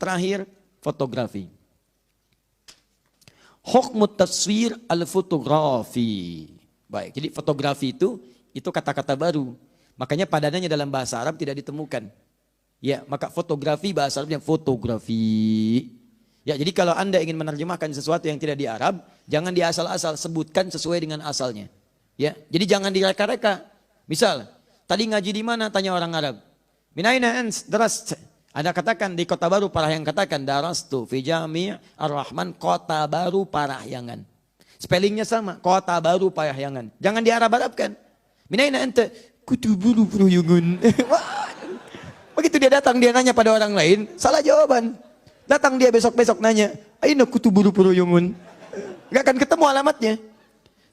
terakhir, fotografi. Hukmu taswir al-fotografi. Baik, jadi fotografi itu kata-kata baru. Makanya padanannya dalam bahasa Arab tidak ditemukan. Ya, maka fotografi bahasa Arabnya fotografi. Ya, jadi kalau Anda ingin menerjemahkan sesuatu yang tidak di Arab, jangan di asal-asal, sebutkan sesuai dengan asalnya. Ya, jadi jangan direka-reka. Misal, tadi ngaji di mana? Tanya orang Arab. Min aina ants darast? Anda katakan di Kota Baru Parahyangan, katakan darastu fi Jami' Ar-Rahman Kota Baru Parahyangan. Spellingnya sama, Kota Baru Parahyangan. Jangan di Arab-Arabkan. Min aina anta? Kutubulu Parahyangan. Begitu dia datang, dia nanya pada orang lain, salah jawaban. Datang dia besok-besok nanya, aina Kutubulu Parahyangan. Gak akan ketemu alamatnya.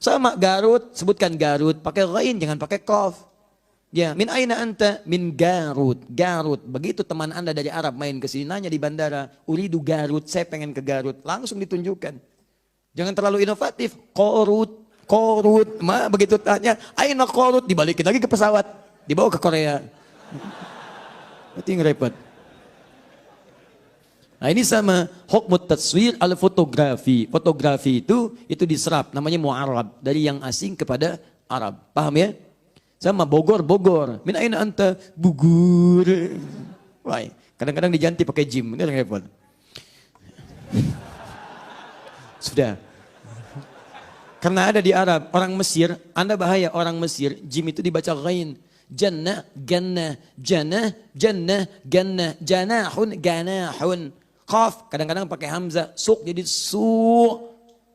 Sama Garut, sebutkan Garut, pakai ghain, jangan pakai qaf. Ya, min aina anta? Min Garut. Garut. Begitu teman Anda dari Arab main ke sini nanya di bandara, uridu Garut, saya pengen ke Garut. Langsung ditunjukkan. Jangan terlalu inovatif. Korut. Begitu tanya, aina Korut, dibalikin lagi ke pesawat, dibawa ke Korea. Itu yang repot. Nah, ini sama hukmu taswir al-fotografi. Fotografi itu diserap, namanya mu'arab, dari yang asing kepada Arab. Paham ya? Sama Bogor. Min aina anta? Bugur. Wah, kadang-kadang diganti pakai jim. Ini yang repot. Sudah. Karena ada di Arab, orang Mesir, Anda bahaya orang Mesir, jim itu dibaca ghain. Jannah, gannah, jannah, jannah, gannah, janahun, ganahun. Qaf, kadang-kadang pakai hamzah, suq jadi su'.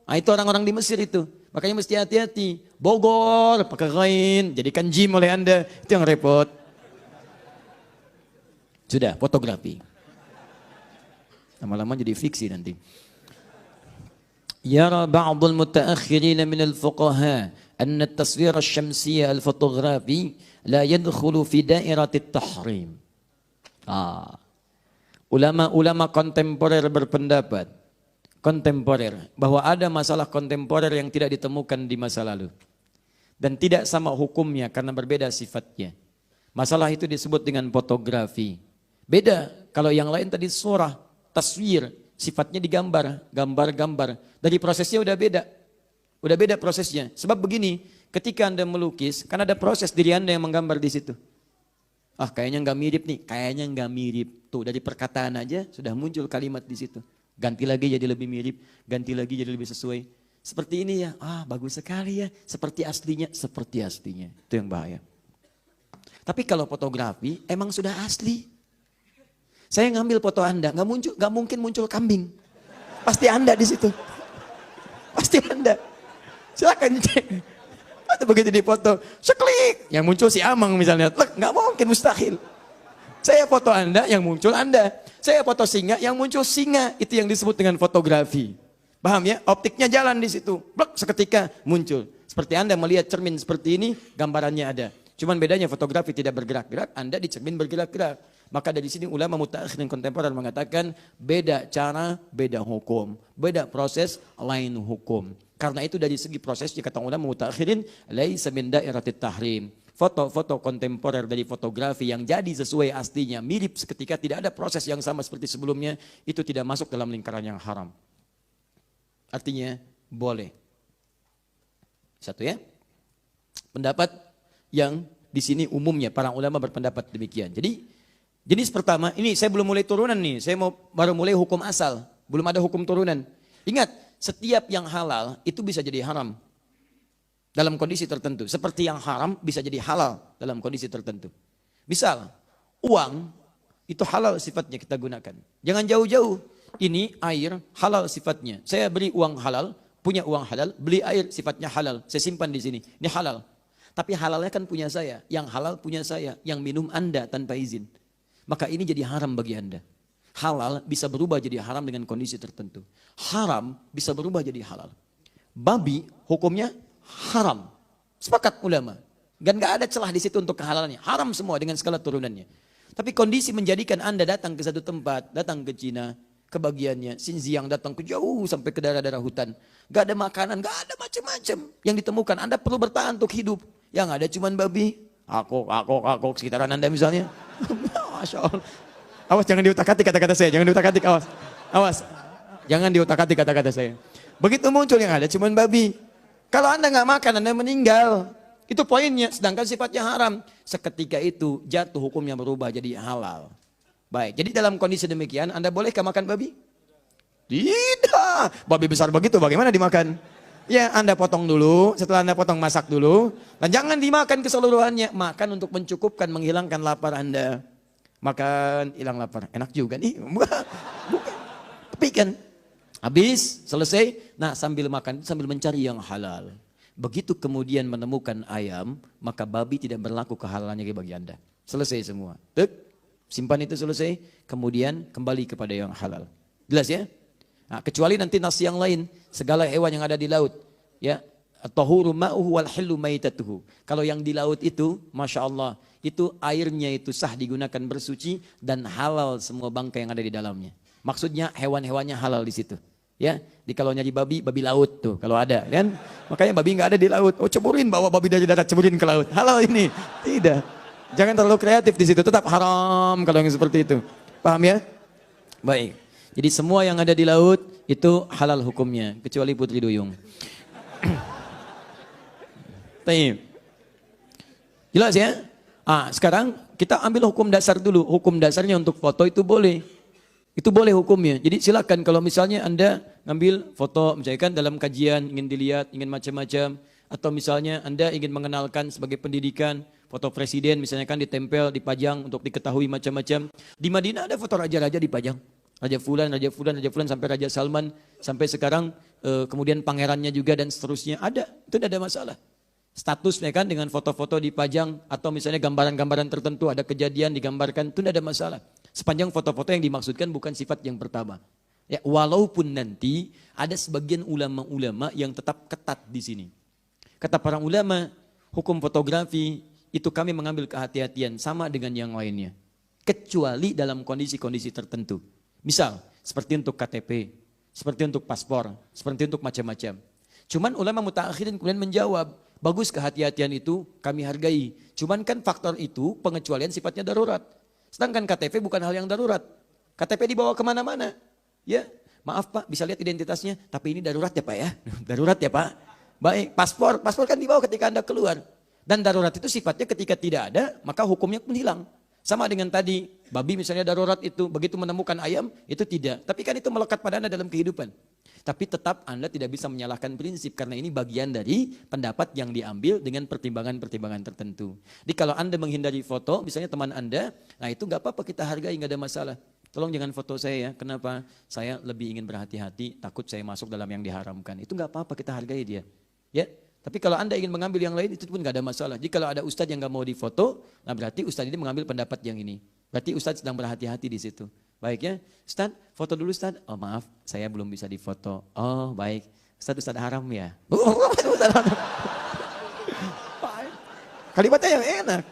Nah, itu orang-orang di Mesir itu. Makanya mesti hati-hati. Bogor pakai ghain, jadikan jim oleh Anda, itu yang repot. Sudah, fotografi. Lama-lama jadi fiksi nanti. Yara ba'dul mutaakhirina min al-fuqaha anna at-taswir asy-syamsiyya al-fotografi la yadkhulu fi dairati at-tahrim. Ulama-ulama kontemporer berpendapat bahwa ada masalah kontemporer yang tidak ditemukan di masa lalu dan tidak sama hukumnya karena berbeda sifatnya. Masalah itu disebut dengan fotografi. Beda kalau yang lain tadi surah, taswir, sifatnya digambar, gambar-gambar. Dari prosesnya udah beda prosesnya. Sebab begini, ketika Anda melukis, kan ada proses diri Anda yang menggambar di situ. Kayaknya nggak mirip nih, kayaknya nggak mirip. Tuh dari perkataan aja sudah muncul kalimat di situ. Ganti lagi jadi lebih mirip, ganti lagi jadi lebih sesuai. Seperti ini ya, bagus sekali ya. Seperti aslinya. Itu yang bahaya. Tapi kalau fotografi emang sudah asli. Saya ngambil foto Anda, nggak mungkin muncul kambing. Pasti Anda di situ. Pasti Anda. Silakan cek. Atau begitu di foto, seklik, yang muncul si Amang misalnya, nggak mungkin, mustahil. Saya foto Anda, yang muncul Anda. Saya foto singa, yang muncul singa. Itu yang disebut dengan fotografi. Paham ya? Optiknya jalan di situ. Blok, seketika muncul. Seperti Anda melihat cermin seperti ini, gambarannya ada. Cuman bedanya fotografi tidak bergerak-gerak, Anda di cermin bergerak-gerak. Maka dari sini ulama mutaakhir dan kontemporer mengatakan beda cara, beda hukum. Beda proses, lain hukum. Karena itu dari segi prosesnya kata ulama mutaakhirin, laisa min dairatit tahrim. Foto-foto kontemporer dari fotografi yang jadi sesuai aslinya, mirip seketika, tidak ada proses yang sama seperti sebelumnya, itu tidak masuk dalam lingkaran yang haram. Artinya boleh. Satu ya. Pendapat yang di sini umumnya para ulama berpendapat demikian. Jadi jenis pertama, ini saya belum mulai turunan nih, saya baru mulai hukum asal, belum ada hukum turunan. Ingat, setiap yang halal itu bisa jadi haram. Dalam kondisi tertentu. Seperti yang haram bisa jadi halal dalam kondisi tertentu. Misal, uang itu halal sifatnya kita gunakan. Jangan jauh-jauh. Ini air halal sifatnya. Saya beri uang halal, punya uang halal, beli air sifatnya halal. Saya simpan di sini. Ini halal. Tapi halalnya kan punya saya. Yang halal punya saya. Yang minum Anda tanpa izin. Maka ini jadi haram bagi Anda. Halal bisa berubah jadi haram dengan kondisi tertentu. Haram bisa berubah jadi halal. Babi hukumnya haram. Sepakat ulama. Dan gak ada celah di situ untuk kehalalannya. Haram semua dengan segala turunannya. Tapi kondisi menjadikan Anda datang ke satu tempat, datang ke Cina, kebagiannya, Xinjiang datang ke jauh sampai ke daerah-daerah hutan. Gak ada makanan, gak ada macam-macam yang ditemukan. Anda perlu bertahan untuk hidup. Yang ada cuman babi, akok sekitaran Anda misalnya. Masya Allah. Awas jangan diutak-atik kata-kata saya, jangan diutak-atik, awas. Awas. Jangan diutak-atik kata-kata saya. Begitu muncul yang ada cuman babi. Kalau Anda nggak makan, Anda meninggal. Itu poinnya, sedangkan sifatnya haram. Seketika itu jatuh hukumnya berubah jadi halal. Baik, jadi dalam kondisi demikian, Anda bolehkah makan babi? Tidak. Babi besar begitu, bagaimana dimakan? Ya, Anda potong dulu, setelah Anda potong masak dulu. Dan jangan dimakan keseluruhannya. Makan untuk mencukupkan, menghilangkan lapar Anda. Makan, hilang lapar. Enak juga nih. Bukan. Tapi kan, habis, selesai. Nah, sambil makan, sambil mencari yang halal. Begitu kemudian menemukan ayam, maka babi tidak berlaku kehalalannya bagi Anda. Selesai semua. Tuk, simpan itu selesai, kemudian kembali kepada yang halal. Jelas ya? Nah, kecuali nanti nas yang lain, segala hewan yang ada di laut, ya, at-tahuru ma'uhu wal hillu maitatuhu. Kalau yang di laut itu, Masya Allah, itu airnya itu sah digunakan bersuci dan halal semua bangkai yang ada di dalamnya. Maksudnya hewan-hewannya halal di situ. Ya, di kalau nyari babi, babi laut tuh kalau ada kan. Makanya babi nggak ada di laut. Oh, ceburin, bawa babi dari darat, ceburin ke laut. Halal ini. Tidak. Jangan terlalu kreatif di situ, tetap haram kalau yang seperti itu. Paham ya? Baik. Jadi semua yang ada di laut itu halal hukumnya, kecuali putri duyung. Baik. Jelas ya? Sekarang kita ambil hukum dasar dulu. Hukum dasarnya untuk foto itu boleh. Itu boleh hukumnya. Jadi silakan kalau misalnya Anda ngambil foto, misalkan dalam kajian ingin dilihat, ingin macam-macam, atau misalnya Anda ingin mengenalkan sebagai pendidikan, foto presiden misalnya kan ditempel, dipajang untuk diketahui macam-macam. Di Madinah ada foto raja-raja dipajang. Raja Fulan, Raja Fulan, Raja Fulan sampai Raja Salman, sampai sekarang kemudian pangerannya juga dan seterusnya ada. Itu tidak ada masalah. Statusnya kan dengan foto-foto dipajang atau misalnya gambaran-gambaran tertentu ada kejadian digambarkan, itu tidak ada masalah. Sepanjang foto-foto yang dimaksudkan bukan sifat yang pertama. Ya, walaupun nanti ada sebagian ulama-ulama yang tetap ketat di sini. Kata para ulama, hukum fotografi itu kami mengambil kehati-hatian sama dengan yang lainnya. Kecuali dalam kondisi-kondisi tertentu. Misal, seperti untuk KTP, seperti untuk paspor, seperti untuk macam-macam. Cuman ulama mutaakhirin kemudian menjawab, bagus kehati-hatian itu kami hargai. Cuman kan faktor itu pengecualian sifatnya darurat. Sedangkan KTP bukan hal yang darurat. KTP dibawa kemana-mana. Ya, maaf Pak, bisa lihat identitasnya. Tapi ini darurat ya Pak ya. Darurat ya Pak. Baik, paspor kan dibawa ketika Anda keluar. Dan darurat itu sifatnya ketika tidak ada, maka hukumnya pun hilang. Sama dengan tadi, babi misalnya darurat itu, begitu menemukan ayam, itu tidak. Tapi kan itu melekat pada Anda dalam kehidupan. Tapi tetap Anda tidak bisa menyalahkan prinsip karena ini bagian dari pendapat yang diambil dengan pertimbangan-pertimbangan tertentu. Jadi kalau Anda menghindari foto, misalnya teman Anda, nah itu nggak apa-apa kita hargai, nggak ada masalah. Tolong jangan foto saya ya, kenapa? Saya lebih ingin berhati-hati, takut saya masuk dalam yang diharamkan. Itu nggak apa-apa, kita hargai dia. Ya, tapi kalau Anda ingin mengambil yang lain itu pun nggak ada masalah. Jadi kalau ada ustadz yang nggak mau difoto, nah berarti ustadz ini mengambil pendapat yang ini. Berarti ustadz sedang berhati-hati di situ. Baik ya, Ustadz, foto dulu Ustadz. Oh maaf, saya belum bisa difoto. Oh baik, Ustadz haram ya. Kalimatnya yang enak.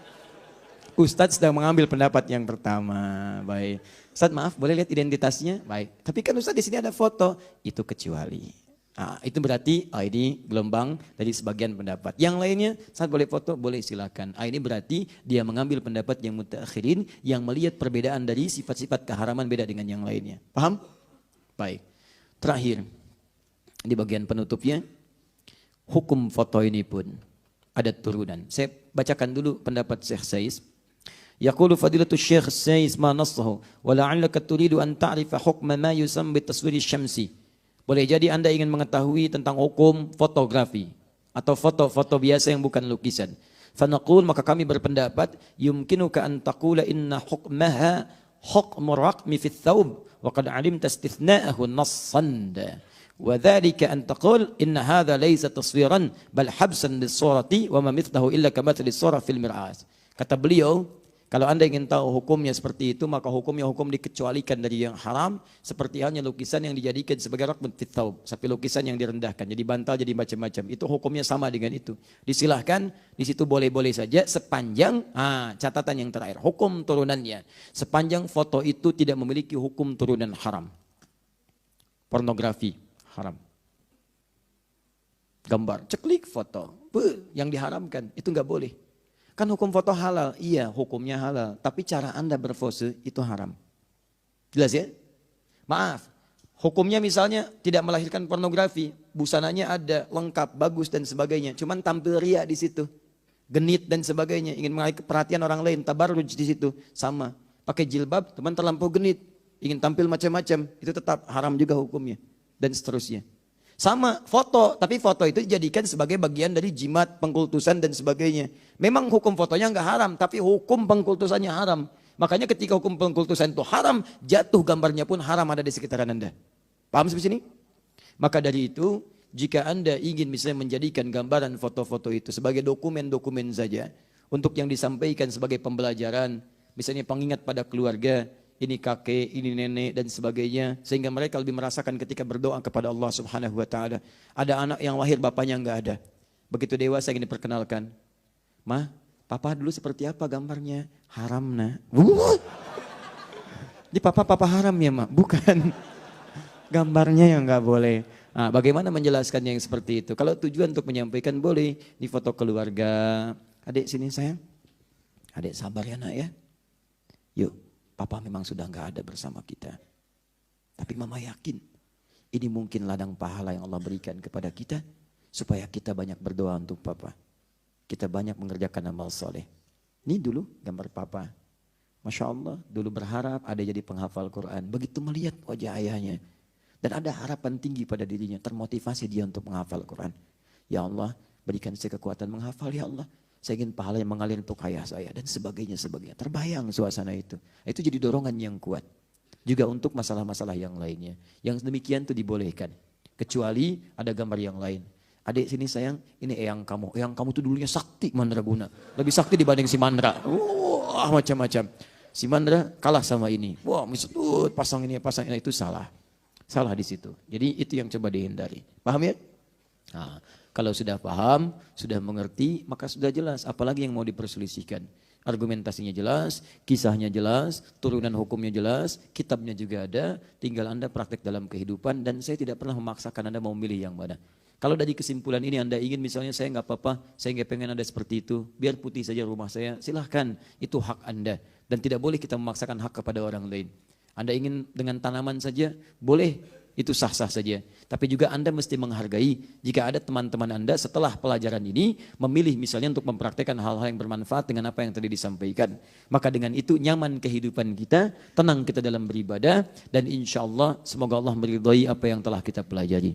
Ustadz sedang mengambil pendapat yang pertama. Baik, Ustadz maaf, boleh lihat identitasnya? Baik, tapi kan Ustadz di sini ada foto. Itu kecuali. Nah, itu berarti ini gelombang dari sebagian pendapat. Yang lainnya saat boleh foto, boleh silakan. Ini berarti dia mengambil pendapat yang mutaakhirin yang melihat perbedaan dari sifat-sifat keharaman beda dengan yang lainnya. Paham? Baik. Terakhir, di bagian penutupnya, hukum foto ini pun ada turunan. Saya bacakan dulu pendapat Syekh Saiz. Yaqulu fadilatul Syekh Saiz ma nassahu wa la'allaka turidu an ta'rifa hukma ma yusammi taswiri syamsi. Boleh jadi Anda ingin mengetahui tentang hukum fotografi atau foto-foto biasa yang bukan lukisan. Fanaqul, maka kami berpendapat yumkinuka an taqula inna hukmaha hukmu raqmi fi thawb wa qad alimta istithna'ahu nassan. Wa dhalika an taqul inna hadha laysa taswiran bal habsan lis-surati wa ma mithlahu illa kamathali as-surah fil mir'at. Kata beliau, kalau Anda ingin tahu hukumnya seperti itu, maka hukumnya hukum dikecualikan dari yang haram, seperti halnya lukisan yang dijadikan sebagai raqmun fit thawb, sampai lukisan yang direndahkan, jadi bantal, jadi macam-macam. Itu hukumnya sama dengan itu. Disilahkan, di situ boleh-boleh saja sepanjang catatan yang terakhir, hukum turunannya. Sepanjang foto itu tidak memiliki hukum turunan haram. Pornografi haram. Gambar, ceklik foto, yang diharamkan, itu nggak boleh. Kan hukum foto halal, iya hukumnya halal, tapi cara Anda berpose itu haram. Jelas ya? Maaf, hukumnya misalnya tidak melahirkan pornografi, busananya ada, lengkap, bagus dan sebagainya. Cuman tampil ria di situ, genit dan sebagainya, ingin mengalihkan perhatian orang lain, tabarruj di situ, sama. Pakai jilbab, teman terlampau genit, ingin tampil macam-macam, itu tetap haram juga hukumnya dan seterusnya. Sama foto, tapi foto itu dijadikan sebagai bagian dari jimat, pengkultusan dan sebagainya. Memang hukum fotonya nggak haram, tapi hukum pengkultusannya haram. Makanya ketika hukum pengkultusan itu haram, jatuh gambarnya pun haram ada di sekitaran Anda. Paham sampai sini? Maka dari itu, jika Anda ingin misalnya menjadikan gambaran foto-foto itu sebagai dokumen-dokumen saja, untuk yang disampaikan sebagai pembelajaran, misalnya pengingat pada keluarga, ini kakek, ini nenek dan sebagainya, sehingga mereka lebih merasakan ketika berdoa kepada Allah Subhanahu wa taala. Ada anak yang lahir bapaknya enggak ada. Begitu dewasa ingin diperkenalkan. "Ma, papa dulu seperti apa gambarnya?" "Haram, Nak." Di papa haram ya, Mak? Bukan. Gambarnya yang enggak boleh. Nah, bagaimana menjelaskannya yang seperti itu? Kalau tujuan untuk menyampaikan boleh di foto keluarga. "Adik sini sayang. Adik sabar ya, Nak ya. Yuk, papa memang sudah enggak ada bersama kita. Tapi mama yakin ini mungkin ladang pahala yang Allah berikan kepada kita supaya kita banyak berdoa untuk papa. Kita banyak mengerjakan amal soleh." Ini dulu gambar papa. Masya Allah, dulu berharap ada jadi penghafal Quran. Begitu melihat wajah ayahnya. Dan ada harapan tinggi pada dirinya, termotivasi dia untuk menghafal Quran. "Ya Allah, berikan saya kekuatan menghafal ya Allah. Saya ingin pahala yang mengalir untuk ayah saya." Dan sebagainya. Terbayang suasana itu. Itu jadi dorongan yang kuat. Juga untuk masalah-masalah yang lainnya. Yang demikian itu dibolehkan. Kecuali ada gambar yang lain. "Adik sini sayang, ini eyang kamu. Eyang kamu tuh dulunya sakti mandraguna. Lebih sakti dibanding si Mandra." Wah, macam-macam. Si Mandra kalah sama ini. Wah, misut pasang ini, itu salah. Salah di situ. Jadi itu yang coba dihindari. Paham ya? Nah, kalau sudah paham, sudah mengerti, maka sudah jelas. Apalagi yang mau diperselisihkan. Argumentasinya jelas, kisahnya jelas, turunan hukumnya jelas, kitabnya juga ada. Tinggal Anda praktek dalam kehidupan dan saya tidak pernah memaksakan Anda mau milih yang mana. Kalau dari kesimpulan ini Anda ingin misalnya saya nggak apa-apa, saya nggak pengen ada seperti itu, biar putih saja rumah saya, silahkan, itu hak Anda. Dan tidak boleh kita memaksakan hak kepada orang lain. Anda ingin dengan tanaman saja, boleh, itu sah-sah saja. Tapi juga Anda mesti menghargai jika ada teman-teman Anda setelah pelajaran ini memilih misalnya untuk mempraktekkan hal-hal yang bermanfaat dengan apa yang tadi disampaikan. Maka dengan itu nyaman kehidupan kita, tenang kita dalam beribadah, dan insya Allah semoga Allah meridhai apa yang telah kita pelajari.